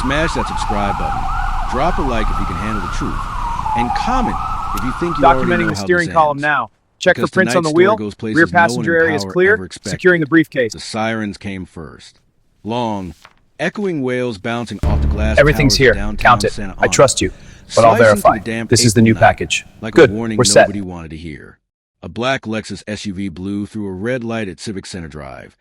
Smash that subscribe button, drop a like if you can handle the truth, and comment if you think you already know Documenting how the steering this column ends. now. Check for Because prints on the tonight's wheel. story goes places Rear no one passenger in area is power clear. ever expected. Securing the briefcase. The sirens came first. Long, echoing wails bouncing off the glass Everything's towers here. of downtown Count it. Santa I Ana, trust you, but I'll slicing through verify. the damp This is the April new night package. like Good. a warning We're set. nobody wanted to hear. A black Lexus SUV blew through a red light at Civic Center Drive.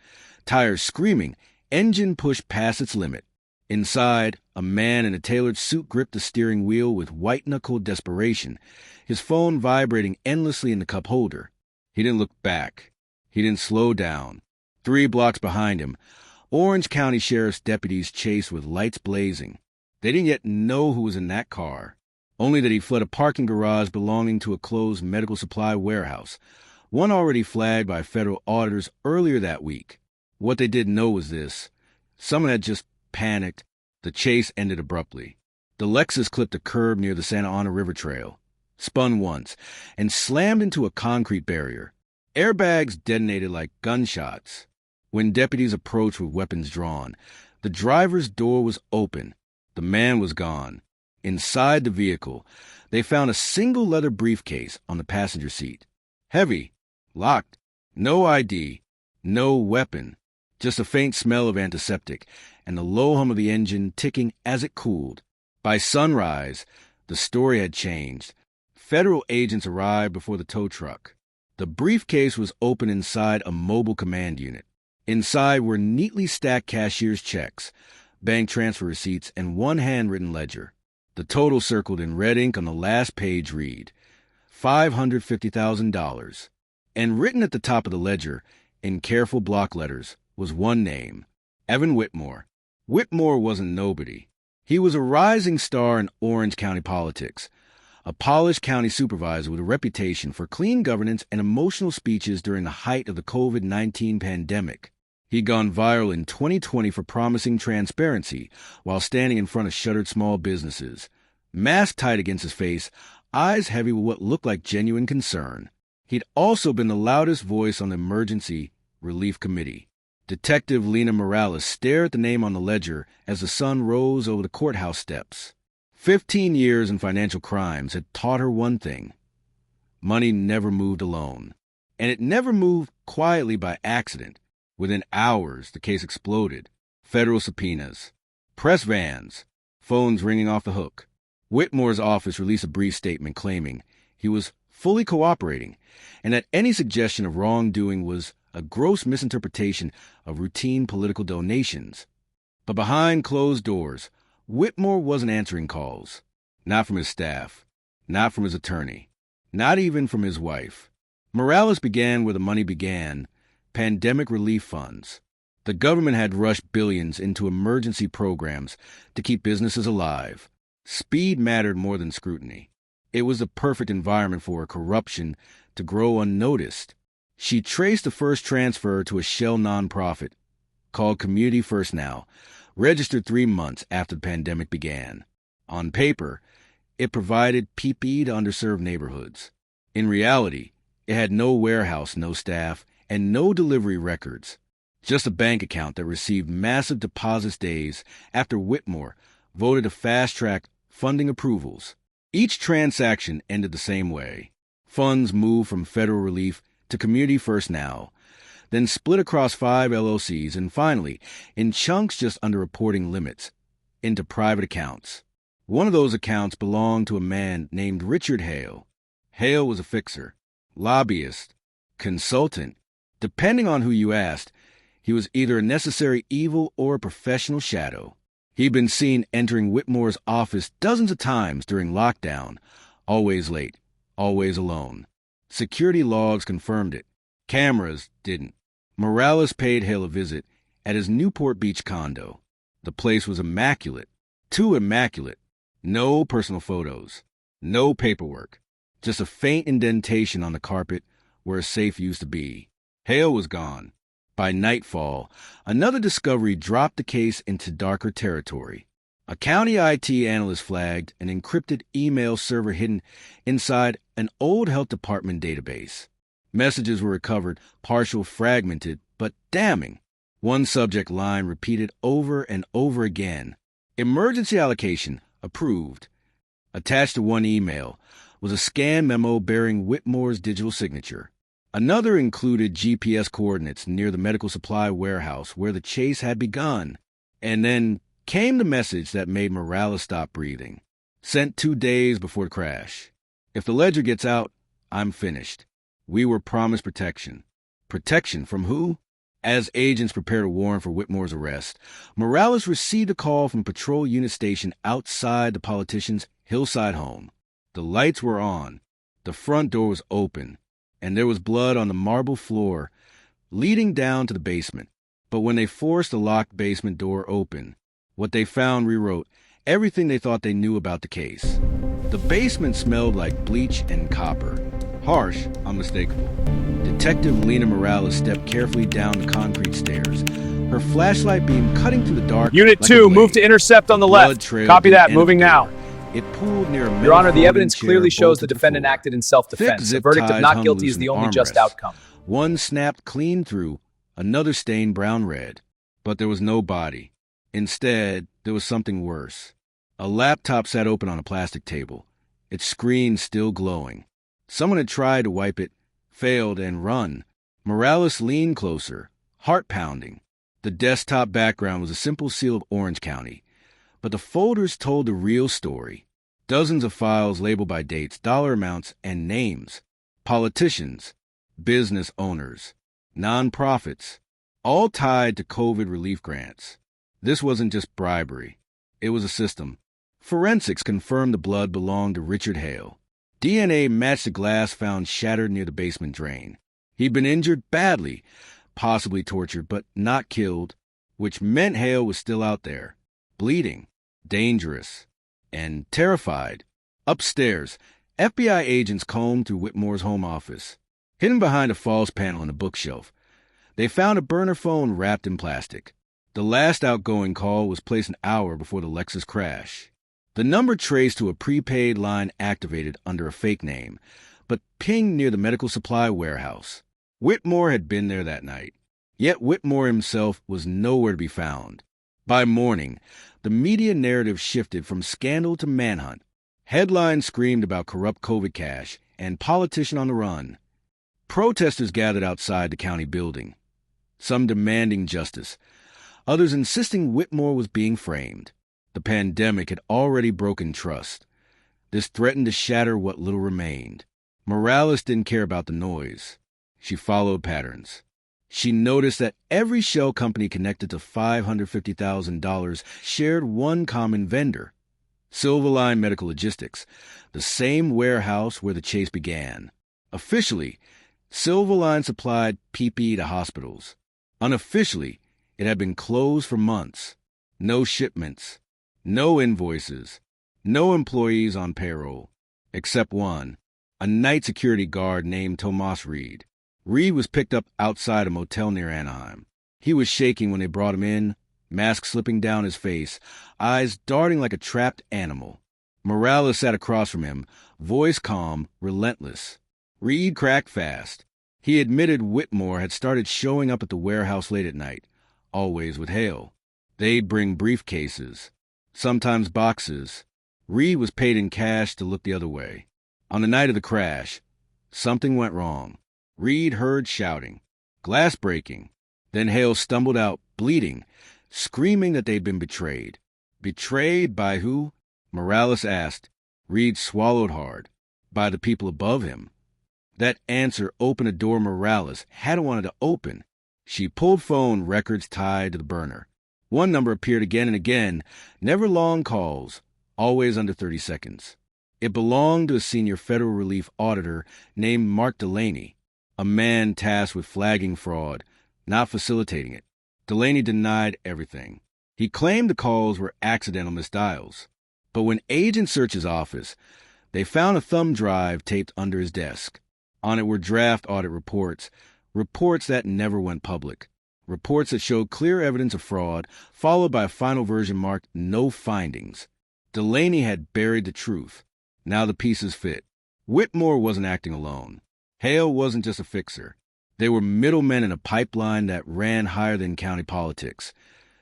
Tires screaming, engine pushed past its limit. Inside, a man in a tailored suit gripped the steering wheel with white-knuckled desperation, his phone vibrating endlessly in the cup holder. He didn't look back. He didn't slow down. 3 blocks behind him, Orange County Sheriff's deputies chased with lights blazing. They didn't yet know who was in that car, only that he fled a parking garage belonging to a closed medical supply warehouse, one already flagged by federal auditors earlier that week. What they didn't know was this. Someone had just panicked. The chase ended abruptly. The Lexus clipped a curb near the Santa Ana River Trail, spun once, and slammed into a concrete barrier. Airbags detonated like gunshots. When deputies approached with weapons drawn, the driver's door was open. The man was gone. Inside the vehicle, they found a single leather briefcase on the passenger seat. Heavy, locked, no ID, no weapon, just a faint smell of antiseptic and the low hum of the engine ticking as it cooled. By sunrise, the story had changed. Federal agents arrived before the tow truck. The briefcase was open inside a mobile command unit. Inside were neatly stacked cashier's checks, bank transfer receipts, and one handwritten ledger. The total circled in red ink on the last page read, $550,000. And written at the top of the ledger, in careful block letters, was one name, Evan Whitmore. Whitmore wasn't nobody. He was a rising star in Orange County politics, a polished county supervisor with a reputation for clean governance and emotional speeches during the height of the COVID-19 pandemic. He'd gone viral in 2020 for promising transparency while standing in front of shuttered small businesses, mask tight against his face, eyes heavy with what looked like genuine concern. He'd also been the loudest voice on the Emergency Relief Committee. Detective Lena Morales stared at the name on the ledger as the sun rose over the courthouse steps. 15 years in financial crimes had taught her one thing. Money never moved alone. And it never moved quietly by accident. Within hours, the case exploded. Federal subpoenas, press vans, phones ringing off the hook. Whitmore's office released a brief statement claiming he was fully cooperating and that any suggestion of wrongdoing was a gross misinterpretation of routine political donations. But behind closed doors, Whitmore wasn't answering calls. Not from his staff, not from his attorney, not even from his wife. Morales began where the money began, pandemic relief funds. The government had rushed billions into emergency programs to keep businesses alive. Speed mattered more than scrutiny. It was the perfect environment for corruption to grow unnoticed. She traced the first transfer to a shell nonprofit called Community First Now, registered 3 months after the pandemic began. On paper, it provided PPE to underserved neighborhoods. In reality, it had no warehouse, no staff, and no delivery records. Just a bank account that received massive deposits days after Whitmore voted to fast-track funding approvals. Each transaction ended the same way. Funds moved from federal relief to Community First Now, then split across 5 LLCs, and finally, in chunks just under reporting limits, into private accounts. One of those accounts belonged to a man named Richard Hale. Hale was a fixer, lobbyist, consultant. Depending on who you asked, he was either a necessary evil or a professional shadow. He'd been seen entering Whitmore's office dozens of times during lockdown, always late, always alone. Security logs confirmed it. Cameras didn't. Morales paid Hale a visit at his Newport Beach condo. The place was immaculate, too immaculate. No personal photos, no paperwork, just a faint indentation on the carpet where a safe used to be. Hale was gone. By nightfall, another discovery dropped the case into darker territory. A county IT analyst flagged an encrypted email server hidden inside an old health department database. Messages were recovered, partial fragmented, but damning. One subject line repeated over and over again. Emergency allocation approved. Attached to one email was a scan memo bearing Whitmore's digital signature. Another included GPS coordinates near the medical supply warehouse where the chase had begun. And then came the message that made Morales stop breathing. Sent 2 days before the crash. If the ledger gets out, I'm finished. We were promised protection. Protection from who? As agents prepared a warrant for Whitmore's arrest, Morales received a call from a patrol unit stationed outside the politician's hillside home. The lights were on, the front door was open, and there was blood on the marble floor leading down to the basement. But when they forced the locked basement door open, what they found rewrote everything they thought they knew about the case. The basement smelled like bleach and copper. Harsh, unmistakable. Detective Lena Morales stepped carefully down the concrete stairs, her flashlight beam cutting through the dark. Unit 2, move to intercept on the left. Copy that, moving now. It pooled near a Your Honor, the evidence clearly shows the defendant acted in self-defense. The verdict of not guilty is the only just outcome. One snapped clean through, another stained brown-red. But there was no body. Instead, there was something worse. A laptop sat open on a plastic table, its screen still glowing. Someone had tried to wipe it, failed, and run. Morales leaned closer, heart pounding. The desktop background was a simple seal of Orange County, but the folders told the real story. Dozens of files labeled by dates, dollar amounts, and names. Politicians, business owners, nonprofits, all tied to COVID relief grants. This wasn't just bribery. It was a system. Forensics confirmed the blood belonged to Richard Hale. DNA matched the glass found shattered near the basement drain. He'd been injured badly, possibly tortured, but not killed, which meant Hale was still out there, bleeding, dangerous, and terrified. Upstairs, FBI agents combed through Whitmore's home office. Hidden behind a false panel in a bookshelf, they found a burner phone wrapped in plastic. The last outgoing call was placed an hour before the Lexus crash. The number traced to a prepaid line activated under a fake name, but pinged near the medical supply warehouse. Whitmore had been there that night. Yet Whitmore himself was nowhere to be found. By morning, the media narrative shifted from scandal to manhunt. Headlines screamed about corrupt COVID cash and politician on the run. Protesters gathered outside the county building, some demanding justice, others insisting Whitmore was being framed. The pandemic had already broken trust. This threatened to shatter what little remained. Morales didn't care about the noise. She followed patterns. She noticed that every shell company connected to $550,000 shared one common vendor, Silverline Medical Logistics, the same warehouse where the chase began. Officially, Silverline supplied PPE to hospitals. Unofficially, it had been closed for months. No shipments, no invoices, no employees on payroll, except one, a night security guard named Tomas Reed. Reed was picked up outside a motel near Anaheim. He was shaking when they brought him in, mask slipping down his face, eyes darting like a trapped animal. Morales sat across from him, voice calm, relentless. Reed cracked fast. He admitted Whitmore had started showing up at the warehouse late at night, always with Hale. They'd bring briefcases, sometimes boxes. Reed was paid in cash to look the other way. On the night of the crash, something went wrong. Reed heard shouting, glass breaking. Then Hale stumbled out, bleeding, screaming that they'd been betrayed. Betrayed by who? Morales asked. Reed swallowed hard. By the people above him. That answer opened a door Morales hadn't wanted to open. She pulled phone records tied to the burner. One number appeared again and again, never long calls, always under 30 seconds. It belonged to a senior federal relief auditor named Mark Delaney, a man tasked with flagging fraud, not facilitating it. Delaney denied everything. He claimed the calls were accidental misdials. But when agents searched his office, they found a thumb drive taped under his desk. On it were draft audit reports that never went public, reports that showed clear evidence of fraud, followed by a final version marked no findings. Delaney had buried the truth. Now the pieces fit. Whitmore wasn't acting alone. Hale wasn't just a fixer. They were middlemen in a pipeline that ran higher than county politics.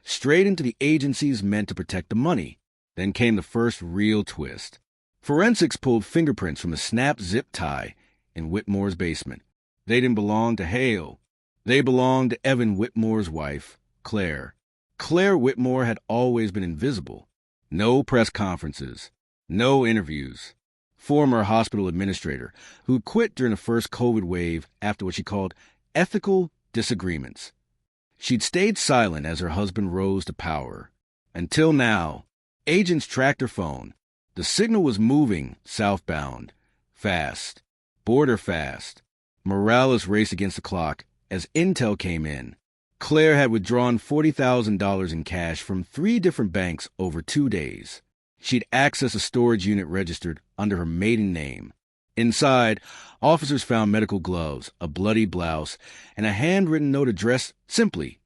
straight into the agencies meant to protect the money. Then came the first real twist. Forensics pulled fingerprints from a snap zip tie in Whitmore's basement. They didn't belong to Hale. They belonged to Evan Whitmore's wife, Claire. Claire Whitmore had always been invisible. No press conferences, no interviews. Former hospital administrator who quit during the first COVID wave after what she called ethical disagreements. She'd stayed silent as her husband rose to power. Until now, agents tracked her phone. The signal was moving southbound, fast, border fast. Morales raced against the clock as intel came in. Claire had withdrawn $40,000 in cash from 3 different banks over 2 days. She'd accessed a storage unit registered under her maiden name. Inside, officers found medical gloves, a bloody blouse, and a handwritten note addressed simply,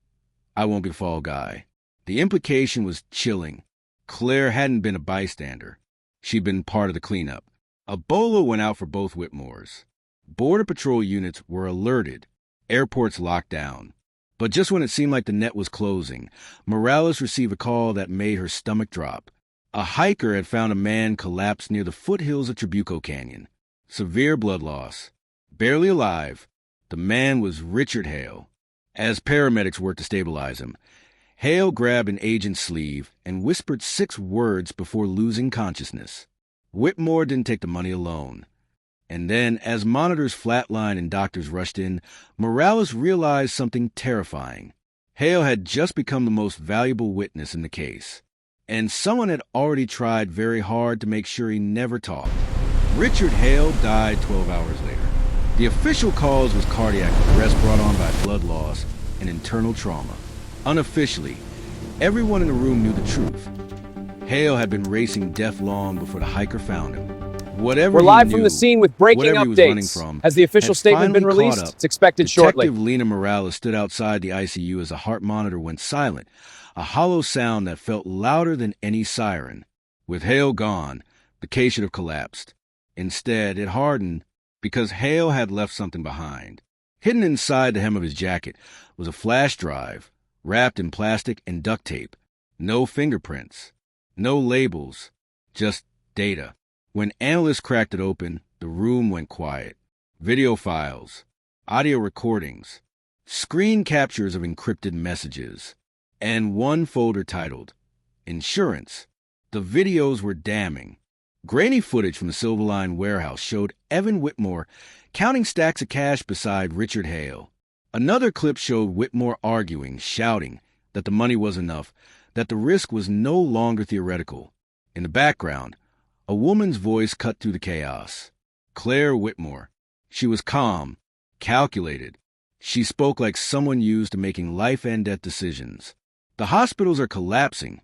"I won't be the fall guy." The implication was chilling. Claire hadn't been a bystander. She'd been part of the cleanup. A bolo went out for both Whitmores. Border Patrol units were alerted. Airports locked down. But just when it seemed like the net was closing, Morales received a call that made her stomach drop. A hiker had found a man collapsed near the foothills of Trabuco Canyon. Severe blood loss. Barely alive, the man was Richard Hale. As paramedics worked to stabilize him, Hale grabbed an agent's sleeve and whispered 6 words before losing consciousness. Whitmore didn't take the money alone. And then, as monitors flatlined and doctors rushed in, Morales realized something terrifying. Hale had just become the most valuable witness in the case. And someone had already tried very hard to make sure he never talked. Richard Hale died 12 hours later. The official cause was cardiac arrest brought on by blood loss and internal trauma. Unofficially, everyone in the room knew the truth. Hale had been racing death long before the hiker found him. Whatever We're live he from knew, the scene with breaking whatever he was running updates. from, Has the official had statement been finally caught released? up. It's expected shortly. Detective Lena Morales stood outside the ICU as a heart monitor went silent, a hollow sound that felt louder than any siren. With Hale gone, the case should have collapsed. Instead, it hardened because Hale had left something behind. Hidden inside the hem of his jacket was a flash drive, wrapped in plastic and duct tape. No fingerprints, no labels, just data. When analysts cracked it open, the room went quiet. Video files, audio recordings, screen captures of encrypted messages, and one folder titled Insurance. The videos were damning. Grainy footage from the Silverline warehouse showed Evan Whitmore counting stacks of cash beside Richard Hale. Another clip showed Whitmore arguing, shouting that the money was enough, that the risk was no longer theoretical. In the background, a woman's voice cut through the chaos. Claire Whitmore. She was calm, calculated. She spoke like someone used to making life and death decisions. "The hospitals are collapsing,"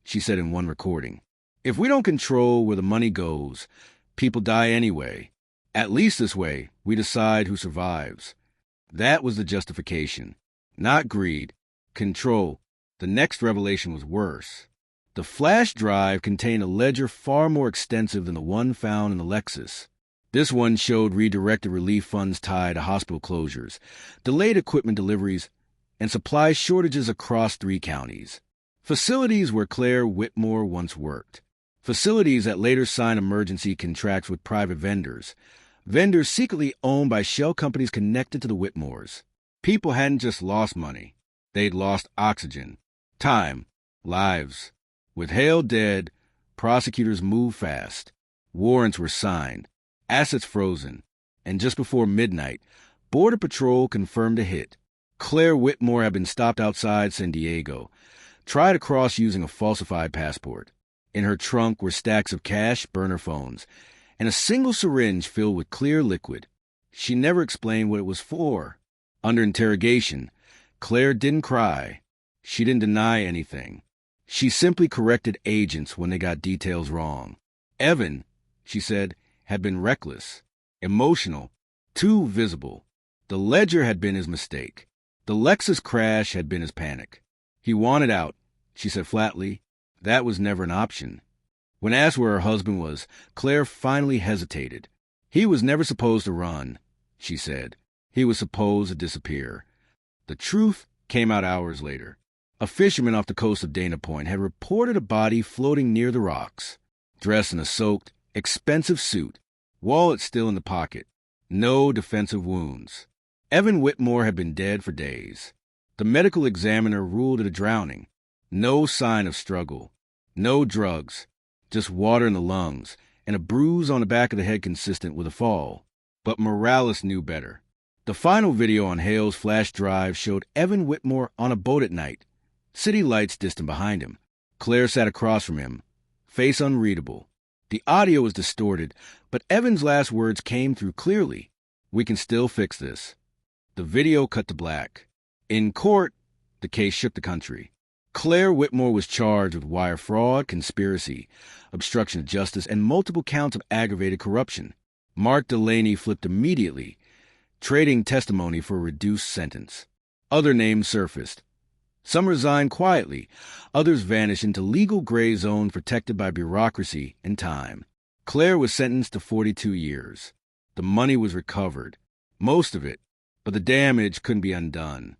she said in one recording. "If we don't control where the money goes, people die anyway. At least this way, we decide who survives." That was the justification. Not greed. Control. The next revelation was worse. The flash drive contained a ledger far more extensive than the one found in the Lexus. This one showed redirected relief funds tied to hospital closures, delayed equipment deliveries, and supply shortages across 3 counties. Facilities where Claire Whitmore once worked. Facilities that later signed emergency contracts with private vendors. Vendors secretly owned by shell companies connected to the Whitmores. People hadn't just lost money. They'd lost oxygen, time, lives. With Hale dead, prosecutors moved fast. Warrants were signed, assets frozen, and just before midnight, Border Patrol confirmed a hit. Claire Whitmore had been stopped outside San Diego, tried to cross using a falsified passport. In her trunk were stacks of cash, burner phones, and a single syringe filled with clear liquid. She never explained what it was for. Under interrogation, Claire didn't cry. She didn't deny anything. She simply corrected agents when they got details wrong. Evan, she said, had been reckless, emotional, too visible. The ledger had been his mistake. The Lexus crash had been his panic. He wanted out, she said flatly. That was never an option. When asked where her husband was, Claire finally hesitated. He was never supposed to run, she said. He was supposed to disappear. The truth came out hours later. A fisherman off the coast of Dana Point had reported a body floating near the rocks, dressed in a soaked, expensive suit, wallet still in the pocket, no defensive wounds. Evan Whitmore had been dead for days. The medical examiner ruled it a drowning. No sign of struggle, no drugs, just water in the lungs, and a bruise on the back of the head consistent with a fall. But Morales knew better. The final video on Hale's flash drive showed Evan Whitmore on a boat at night, city lights distant behind him. Claire sat across from him, face unreadable. The audio was distorted, but Evan's last words came through clearly. "We can still fix this." The video cut to black. In court, the case shook the country. Claire Whitmore was charged with wire fraud, conspiracy, obstruction of justice, and multiple counts of aggravated corruption. Mark Delaney flipped immediately, trading testimony for a reduced sentence. Other names surfaced. Some resigned quietly, others vanished into legal gray zones protected by bureaucracy and time. Claire was sentenced to 42 years. The money was recovered, most of it, but the damage couldn't be undone.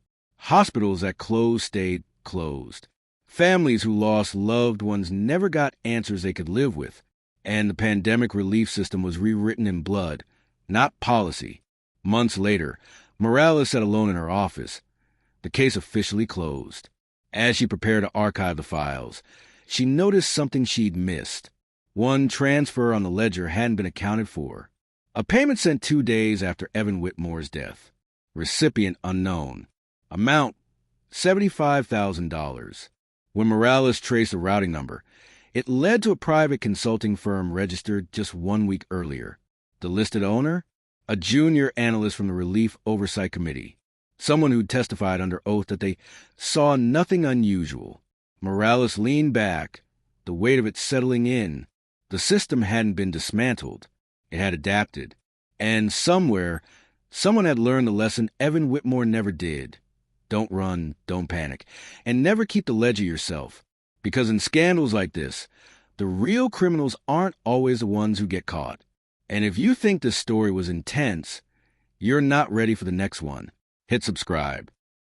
Hospitals that closed stayed closed. Families who lost loved ones never got answers they could live with, and the pandemic relief system was rewritten in blood, not policy. Months later, Morales sat alone in her office. The case officially closed. As she prepared to archive the files, she noticed something she'd missed. One transfer on the ledger hadn't been accounted for. A payment sent 2 days after Evan Whitmore's death. Recipient unknown. Amount $75,000. When Morales traced the routing number, it led to a private consulting firm registered just 1 week earlier. The listed owner? A junior analyst from the Relief Oversight Committee. Someone who testified under oath that they saw nothing unusual. Morales leaned back, the weight of it settling in. The system hadn't been dismantled. It had adapted. And somewhere, someone had learned the lesson Evan Whitmore never did. Don't run, don't panic, and never keep the ledger yourself. Because in scandals like this, the real criminals aren't always the ones who get caught. And if you think this story was intense, you're not ready for the next one. Hit subscribe.